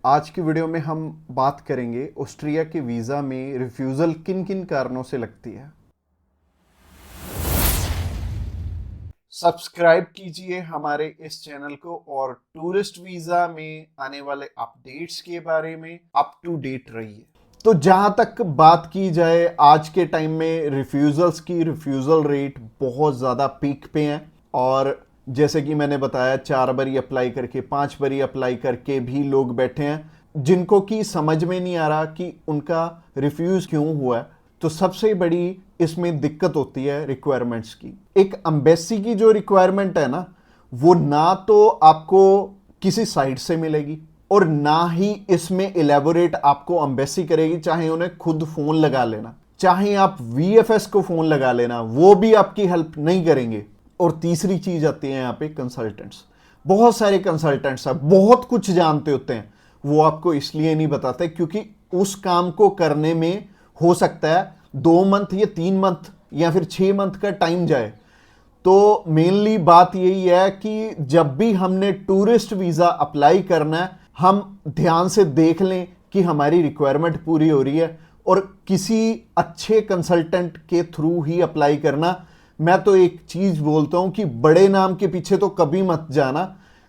आज की वीडियो में हम बात करेंगे ऑस्ट्रिया के वीज़ा में रिफ्यूज़ल किन किन कारणों से लगती है। सब्सक्राइब कीजिए हमारे इस चैनल को और टूरिस्ट वीज़ा में आने वाले अपडेट्स के बारे में अप टू डेट रहिए। तो जहां तक बात की जाए आज के टाइम में रिफ्यूज़ल्स की, रिफ्यूज़ल रेट बहुत ज़्यादा पीक पे हैं और जैसे कि मैंने बताया 4 बारी अप्लाई करके 5 बारी अप्लाई करके भी लोग बैठे हैं जिनको कि समझ में नहीं आ रहा कि उनका रिफ्यूज़ क्यों हुआ है। तो सबसे बड़ी इसमें दिक्कत होती है रिक्वायरमेंट्स की। एक एम्बेसी की जो रिक्वायरमेंट है ना, वो ना तो आपको किसी साइट से मिलेगी और ना ही इसमें इलेबोरेट आपको एम्बेसी करेगी। चाहे उन्हें खुद फोन लगा लेना, चाहे आप वीएफएस को फोन लगा लेना, वो भी आपकी हेल्प नहीं करेंगे। और तीसरी चीज आती है यहाँ पे कंसल्टेंट्स। बहुत सारे कंसल्टेंट्स हैं, बहुत कुछ जानते होते हैं, वो आपको इसलिए नहीं बताते क्योंकि उस काम को करने में हो सकता है 2 मंथ या 3 मंथ या फिर 6 मंथ का टाइम जाए। तो मेनली बात यही है कि जब भी हमने टूरिस्ट वीज़ा अप्लाई करना है, हम ध्यान से देख लें कि हमारी रिक्वायरमेंट पूरी हो रही है और किसी अच्छे कंसल्टेंट के थ्रू ही अप्लाई करना। मैं तो एक चीज बोलता हूं कि बड़े नाम के पीछे तो कभी मत जाना।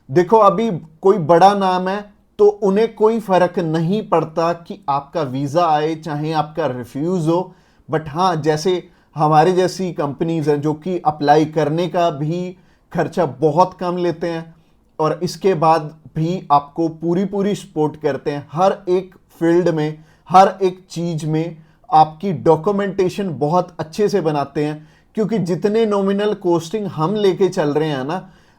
देखो अभी कोई बड़ा नाम है तो उन्हें कोई फर्क नहीं पड़ता कि आपका वीजा आए चाहे आपका रिफ्यूज हो। बट हाँ, जैसे हमारे जैसी कंपनीज हैं जो कि अप्लाई करने का भी खर्चा बहुत कम लेते हैं और इसके बाद भी आपको पूरी पूरी सपोर्ट करते हैं हर एक फील्ड में, हर एक चीज में आपकी डॉक्यूमेंटेशन बहुत अच्छे से बनाते हैं। क्योंकि जितने नॉमिनल कोस्टिंग हम लेके चल रहे हैं ना,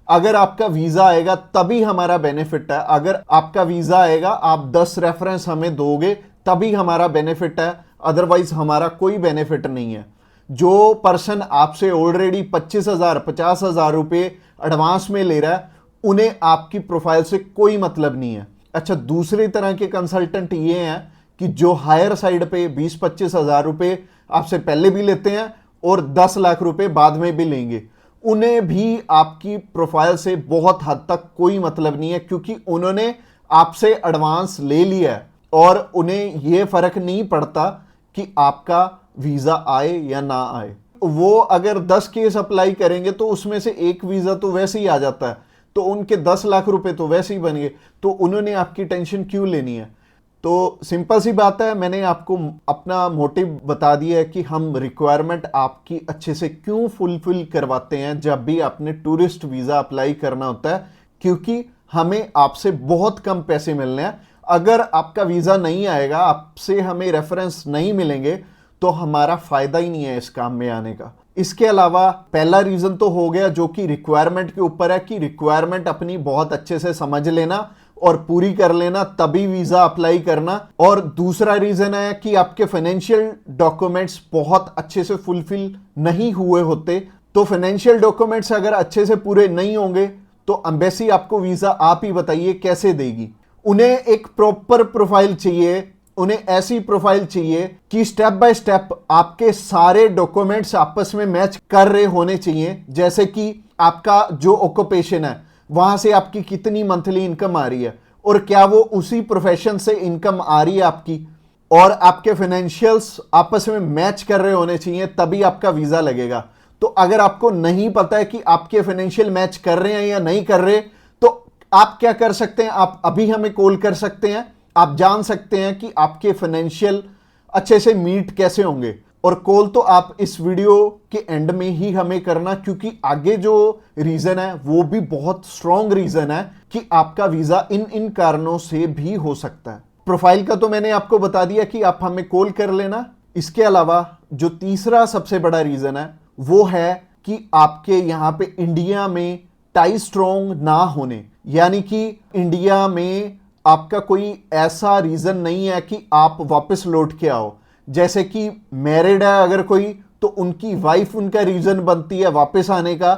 अगर आपका वीजा आएगा तभी हमारा बेनिफिट है। अगर आपका वीजा आएगा, आप 10 रेफरेंस हमें दोगे तभी हमारा बेनिफिट है, अदरवाइज हमारा कोई बेनिफिट नहीं है। जो पर्सन आपसे ऑलरेडी 25,000 50,000 रुपए एडवांस में ले रहा है, उन्हें आपकी प्रोफाइल से कोई मतलब नहीं है। अच्छा, दूसरी तरह के कंसल्टेंट ये हैं कि जो हायर साइड पे 20-25,000 रुपए आपसे पहले भी लेते हैं और 10 लाख रुपए बाद में भी लेंगे। उन्हें भी आपकी प्रोफाइल से बहुत हद तक कोई मतलब नहीं है क्योंकि उन्होंने आपसे एडवांस ले लिया है और उन्हें यह फर्क नहीं पड़ता कि आपका वीजा आए या ना आए। वो अगर 10 केस अप्लाई करेंगे तो उसमें से एक वीजा तो वैसे ही आ जाता है, तो उनके 10 लाख रुपए तो वैसे ही बन गए। तो उन्होंने आपकी टेंशन क्यों लेनी है? तो सिंपल सी बात है, मैंने आपको अपना मोटिव बता दिया है कि हम रिक्वायरमेंट आपकी अच्छे से क्यों फुलफिल करवाते हैं जब भी आपने टूरिस्ट वीज़ा अप्लाई करना होता है। क्योंकि हमें आपसे बहुत कम पैसे मिलने हैं। अगर आपका वीज़ा नहीं आएगा, आपसे हमें रेफरेंस नहीं मिलेंगे, तो हमारा फ़ायदा ही नहीं है इस काम में आने का। इसके अलावा पहला रीज़न तो हो गया जो कि रिक्वायरमेंट के ऊपर है कि रिक्वायरमेंट अपनी बहुत अच्छे से समझ लेना और पूरी कर लेना, तभी वीजा अप्लाई करना। और दूसरा रीजन है कि आपके फाइनेंशियल डॉक्यूमेंट्स बहुत अच्छे से फुलफिल नहीं हुए होते। तो फाइनेंशियल डॉक्यूमेंट्स अगर अच्छे से पूरे नहीं होंगे तो एम्बेसी आपको वीजा आप ही बताइए कैसे देगी। उन्हें एक प्रॉपर प्रोफाइल चाहिए, उन्हें ऐसी प्रोफाइल चाहिए कि स्टेप बाय स्टेप आपके सारे डॉक्यूमेंट्स आपस में मैच कर रहे होने चाहिए। जैसे कि आपका जो ऑक्यूपेशन है, वहां से आपकी कितनी मंथली इनकम आ रही है और क्या वो उसी प्रोफेशन से इनकम आ रही है आपकी, और आपके फाइनेंशियल्स आपस में मैच कर रहे होने चाहिए, तभी आपका वीजा लगेगा। तो अगर आपको नहीं पता है कि आपके फाइनेंशियल मैच कर रहे हैं या नहीं कर रहे, तो आप क्या कर सकते हैं, आप अभी हमें कॉल कर सकते हैं। आप जान सकते हैं कि आपके फाइनेंशियल अच्छे से मीट कैसे होंगे। और कॉल तो आप इस वीडियो के एंड में ही हमें करना, क्योंकि आगे जो रीजन है वो भी बहुत स्ट्रॉन्ग रीजन है कि आपका वीजा इन इन कारणों से भी हो सकता है। प्रोफाइल का तो मैंने आपको बता दिया कि आप हमें कॉल कर लेना। इसके अलावा जो तीसरा सबसे बड़ा रीजन है वो है कि आपके यहां पे इंडिया में टाई स्ट्रॉन्ग ना होने, यानी कि इंडिया में आपका कोई ऐसा रीजन नहीं है कि आप वापस लौट के आओ। जैसे कि मैरिड है अगर कोई, तो उनकी वाइफ उनका रीजन बनती है वापस आने का,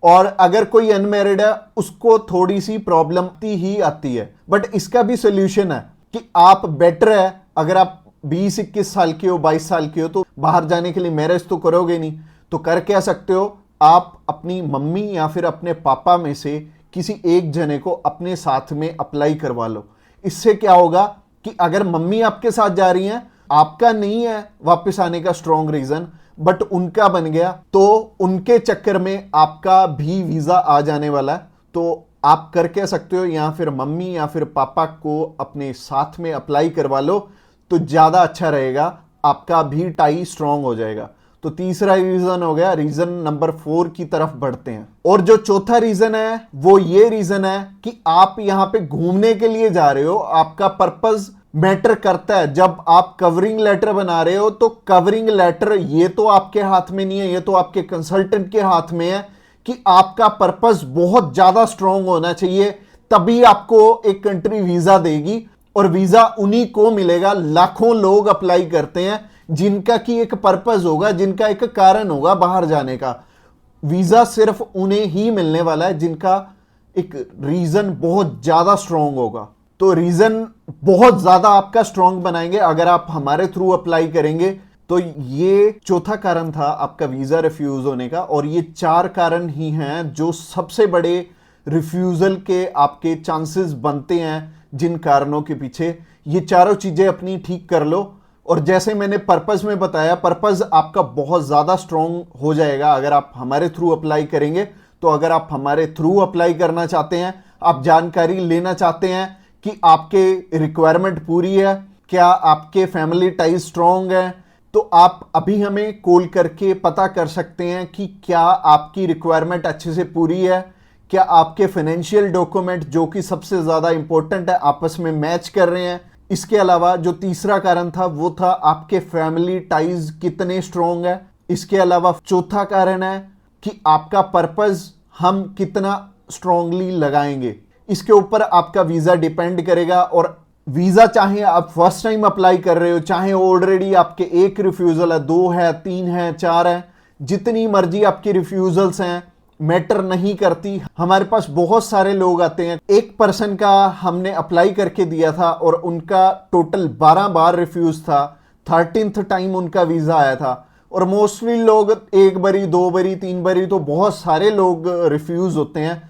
और अगर कोई अनमैरिड है उसको थोड़ी सी प्रॉब्लम ही आती है। बट इसका भी सोल्यूशन है कि आप बेटर है, अगर आप 20-21 साल के हो, 22 साल के हो, तो बाहर जाने के लिए मैरिज तो करोगे नहीं, तो कर क्या सकते हो, आप अपनी मम्मी या फिर अपने पापा में से किसी एक जने को अपने साथ में अप्लाई करवा लो। इससे क्या होगा कि अगर मम्मी आपके साथ जा रही हैं, आपका नहीं है वापस आने का स्ट्रॉन्ग रीजन, बट उनका बन गया, तो उनके चक्कर में आपका भी वीजा आ जाने वाला है। तो आप कर कह सकते हो या फिर मम्मी या फिर पापा को अपने साथ में अप्लाई करवा लो, तो ज्यादा अच्छा रहेगा, आपका भी टाई स्ट्रॉन्ग हो जाएगा। तो तीसरा रीजन हो गया। रीजन नंबर 4 की तरफ बढ़ते हैं। और जो चौथा रीजन है वो ये रीजन है कि आप यहां पे घूमने के लिए जा रहे हो, आपका पर्पस मैटर करता है। जब आप कवरिंग लेटर बना रहे हो तो कवरिंग लेटर ये तो आपके हाथ में नहीं है, ये तो आपके कंसल्टेंट के हाथ में है कि आपका पर्पस बहुत ज्यादा स्ट्रांग होना चाहिए, तभी आपको एक कंट्री वीजा देगी। और वीजा उन्हीं को मिलेगा, लाखों लोग अप्लाई करते हैं जिनका की एक पर्पस होगा, जिनका एक कारण होगा बाहर जाने का। वीजा सिर्फ उन्हें ही मिलने वाला है जिनका एक रीजन बहुत ज्यादा स्ट्रांग होगा। तो रीजन बहुत ज्यादा आपका स्ट्रांग बनाएंगे अगर आप हमारे थ्रू अप्लाई करेंगे। तो ये चौथा कारण था आपका वीजा रिफ्यूज होने का। और ये 4 कारण ही हैं जो सबसे बड़े रिफ्यूजल के आपके चांसेस बनते हैं। जिन कारणों के पीछे ये चारों चीजें अपनी ठीक कर लो, और जैसे मैंने पर्पस में बताया, पर्पस आपका बहुत ज्यादा स्ट्रांग हो जाएगा अगर आप हमारे थ्रू अप्लाई करेंगे। तो अगर आप हमारे थ्रू अप्लाई करना चाहते हैं, आप जानकारी लेना चाहते हैं कि आपके रिक्वायरमेंट पूरी है, क्या आपके फैमिली टाइज स्ट्रांग है, तो आप अभी हमें कॉल करके पता कर सकते हैं कि क्या आपकी रिक्वायरमेंट अच्छे से पूरी है, क्या आपके फाइनेंशियल डॉक्यूमेंट जो कि सबसे ज्यादा इंपॉर्टेंट है आपस में मैच कर रहे हैं। इसके अलावा जो तीसरा कारण था वो था आपके फैमिली टाइज कितने स्ट्रांग है। इसके अलावा चौथा कारण है कि आपका पर्पस हम कितना स्ट्रांगली लगाएंगे। इसके ऊपर आपका वीजा डिपेंड करेगा। और वीजा चाहे आप फर्स्ट टाइम अप्लाई कर रहे हो, चाहे ऑलरेडी आपके 1 रिफ्यूजल है, 2 है, 3 है, 4 है, जितनी मर्जी आपकी रिफ्यूजल्स हैं, मैटर नहीं करती। हमारे पास बहुत सारे लोग आते हैं, एक पर्सन का हमने अप्लाई करके दिया था और उनका टोटल 12 बार रिफ्यूज था, 13th टाइम उनका वीजा आया था। और मोस्टली लोग 1 बारी, 2 बारी, 3 बारी, तो बहुत सारे लोग रिफ्यूज होते हैं।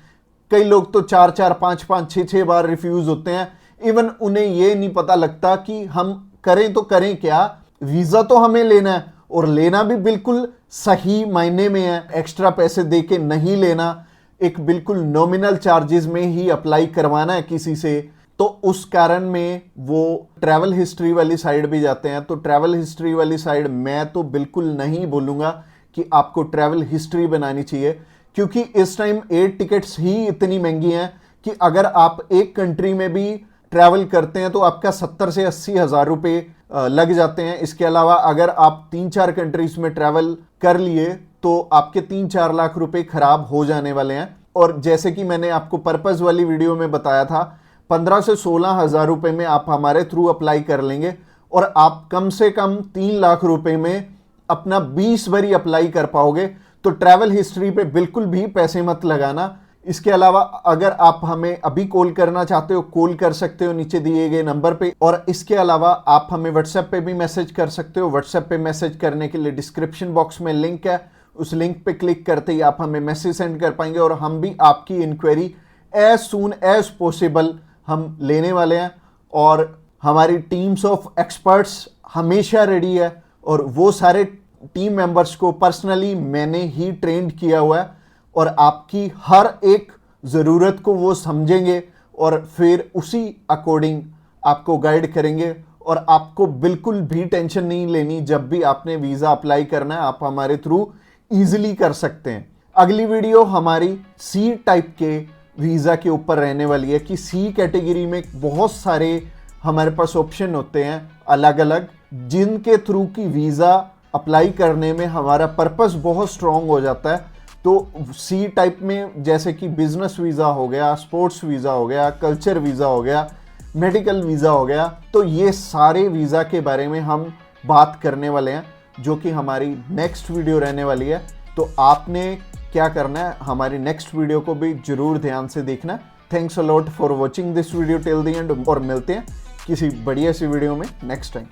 कई लोग तो 4-4, 5-5, 6-6 बार रिफ्यूज होते हैं। इवन उन्हें यह नहीं पता लगता कि हम करें तो करें क्या। वीजा तो हमें लेना है, और लेना भी बिल्कुल सही मायने में है, एक्स्ट्रा पैसे देके नहीं लेना, एक बिल्कुल नॉमिनल चार्जेस में ही अप्लाई करवाना है किसी से। तो उस कारण में वो ट्रैवल हिस्ट्री वाली साइड भी जाते हैं। तो ट्रैवल हिस्ट्री वाली साइड मैं तो बिल्कुल नहीं बोलूंगा कि आपको ट्रैवल हिस्ट्री बनानी चाहिए, क्योंकि इस टाइम एयर टिकट्स ही इतनी महंगी हैं कि अगर आप एक कंट्री में भी ट्रैवल करते हैं तो आपका 70 से 80 हज़ार रुपये लग जाते हैं। इसके अलावा अगर आप 3-4 कंट्रीज में ट्रैवल कर लिए तो आपके 3-4 लाख रुपए खराब हो जाने वाले हैं। और जैसे कि मैंने आपको पर्पस वाली वीडियो में बताया था, 15 से 16 हज़ार रुपये में आप हमारे थ्रू अप्लाई कर लेंगे और आप कम से कम 3 लाख रुपए में अपना 20 बारी अप्लाई कर पाओगे। तो ट्रैवल हिस्ट्री पे बिल्कुल भी पैसे मत लगाना। इसके अलावा अगर आप हमें अभी कॉल करना चाहते हो, कॉल कर सकते हो नीचे दिए गए नंबर पे। और इसके अलावा आप हमें व्हाट्सएप पे भी मैसेज कर सकते हो। व्हाट्सएप पे मैसेज करने के लिए डिस्क्रिप्शन बॉक्स में लिंक है, उस लिंक पे क्लिक करते ही आप हमें मैसेज सेंड कर पाएंगे और हम भी आपकी inquiry as soon as possible हम लेने वाले हैं। और हमारी टीम्स ऑफ एक्सपर्ट्स हमेशा रेडी है, और वो सारे टीम मेंबर्स को पर्सनली मैंने ही ट्रेंड किया हुआ है, और आपकी हर एक ज़रूरत को वो समझेंगे और फिर उसी अकॉर्डिंग आपको गाइड करेंगे। और आपको बिल्कुल भी टेंशन नहीं लेनी, जब भी आपने वीज़ा अप्लाई करना है आप हमारे थ्रू ईजिली कर सकते हैं। अगली वीडियो हमारी सी टाइप के वीज़ा के ऊपर रहने वाली है कि सी कैटेगरी में बहुत सारे हमारे पास ऑप्शन होते हैं अलग अलग, जिनके थ्रू की वीज़ा अप्लाई करने में हमारा पर्पस बहुत स्ट्रॉन्ग हो जाता है। तो सी टाइप में जैसे कि बिजनेस वीज़ा हो गया, स्पोर्ट्स वीज़ा हो गया, कल्चर वीज़ा हो गया, मेडिकल वीज़ा हो गया, तो ये सारे वीज़ा के बारे में हम बात करने वाले हैं, जो कि हमारी नेक्स्ट वीडियो रहने वाली है। तो आपने क्या करना है, हमारी नेक्स्ट वीडियो को भी जरूर ध्यान से देखना। Thanks a lot for watching this video till the end, और मिलते हैं किसी बढ़िया सी वीडियो में नेक्स्ट टाइम।